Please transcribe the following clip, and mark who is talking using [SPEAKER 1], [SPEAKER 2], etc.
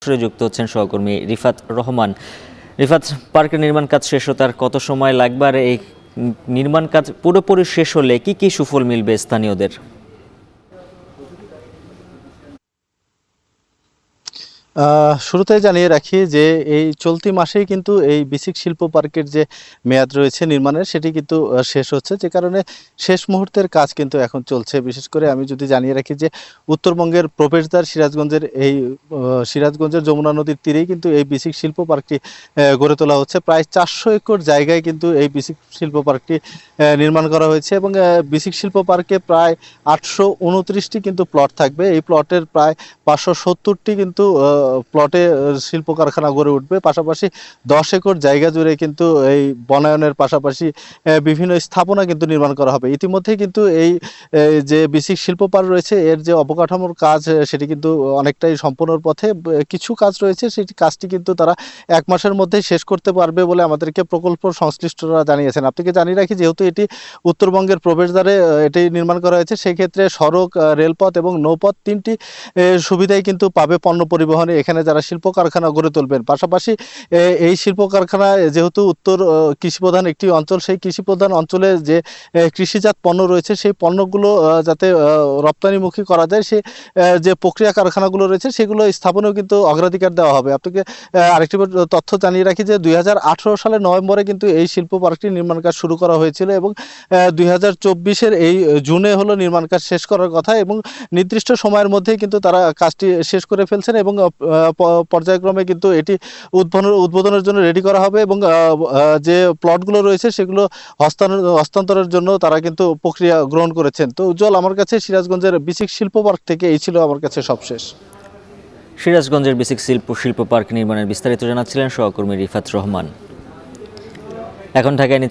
[SPEAKER 1] যুক্ত হচ্ছেন সহকর্মী রিফাত রহমান। রিফাত, পার্কের নির্মাণ কাজ শেষ হতে আর কত সময় লাগবে, আর এই নির্মাণ কাজ পুরোপুরি শেষ হলে কি কি সুফল মিলবে স্থানীয়দের?
[SPEAKER 2] শুরুতেই জানিয়ে রাখি যে এই চলতি মাসেই কিন্তু এই বিসিক শিল্প পার্কের যে মেয়াদ রয়েছে নির্মাণের, সেটি কিন্তু শেষ হচ্ছে, যে কারণে শেষ মুহূর্তের কাজ কিন্তু এখন চলছে। বিশেষ করে আমি যদি জানিয়ে রাখি যে উত্তরবঙ্গের প্রবেশদ্বার সিরাজগঞ্জের সিরাজগঞ্জের যমুনা নদীর তীরেই কিন্তু এই বিসিক শিল্প পার্কটি গড়ে তোলা হচ্ছে। প্রায় 400 একর জায়গায় কিন্তু এই বিসিক শিল্প পার্কটি নির্মাণ করা হয়েছে এবং বিসিক শিল্প পার্কে প্রায় 829টি কিন্তু প্লট থাকবে। এই প্লটের প্রায় 570টি কিন্তু প্লটে শিল্প কারখানা গড়ে উঠবে। পাশাপাশি 10 একর জায়গা জুড়ে কিন্তু এই বনায়নের পাশাপাশি বিভিন্ন স্থাপনা কিন্তু নির্মাণ করা হবে। ইতিমধ্যে কিন্তু এই যে বিসিক শিল্প পার্ক রয়েছে, এর যে অবকাঠামোর কাজ সেটি কিন্তু অনেকটাই সম্পূর্ণর পথে। কিছু কাজ রয়েছে, সেটি কাজটি কিন্তু তারা 1 মাসের মধ্যেই শেষ করতে পারবে বলে আমাদেরকে প্রকল্প সংশ্লিষ্টরা জানিয়েছেন। আপনাকে জানিয়ে রাখি, যেহেতু এটি উত্তরবঙ্গের প্রবেশদ্বারে এটি নির্মাণ করা হয়েছে, সেক্ষেত্রে সড়ক, রেলপথ এবং নৌপথ 3টি সুবিধাই কিন্তু পাবে পণ্য পরিবহনে এখানে যারা শিল্প কারখানা গড়ে তুলবেন। পাশাপাশি এই শিল্প কারখানা যেহেতু উত্তর কৃষিপ্রধান একটি অঞ্চল, সেই কৃষিপ্রধান অঞ্চলে যে কৃষিজাত পণ্য রয়েছে, সেই পণ্যগুলো যাতে রপ্তানিমুখী করা যায়, সে যে প্রক্রিয়া কারখানাগুলো রয়েছে সেগুলো স্থাপনেও কিন্তু অগ্রাধিকার দেওয়া হবে। আপনাকে আরেকটি তথ্য জানিয়ে রাখি যে 2018 সালের নভেম্বরে কিন্তু এই শিল্প পার্কটি নির্মাণ কাজ শুরু করা হয়েছিল এবং 2024-এর এই জুনে হলো নির্মাণ কাজ শেষ করার কথা, এবং নির্দিষ্ট সময়ের মধ্যেই কিন্তু তারা কাজটি শেষ করে ফেলছেন এবং পর্যায়ক্রমে কিন্তু এটি উদ্বোধনের জন্য রেডি করা হবে এবং যে প্লটগুলো রয়েছে সেগুলো হস্তান্তরের জন্য তারা কিন্তু প্রক্রিয়া গ্রহণ করেছেন। তো উজ্জ্বল, আমার কাছে সিরাজগঞ্জের বিসিক শিল্প পার্ক থেকে এই ছিল আমার কাছে সবশেষ।
[SPEAKER 1] সিরাজগঞ্জের বিসিক শিল্প পার্ক নির্মাণের বিস্তারিত জানাচ্ছিলেন সহকর্মী রিফাত রহমান। এখন ঢাকায় নিচ্ছে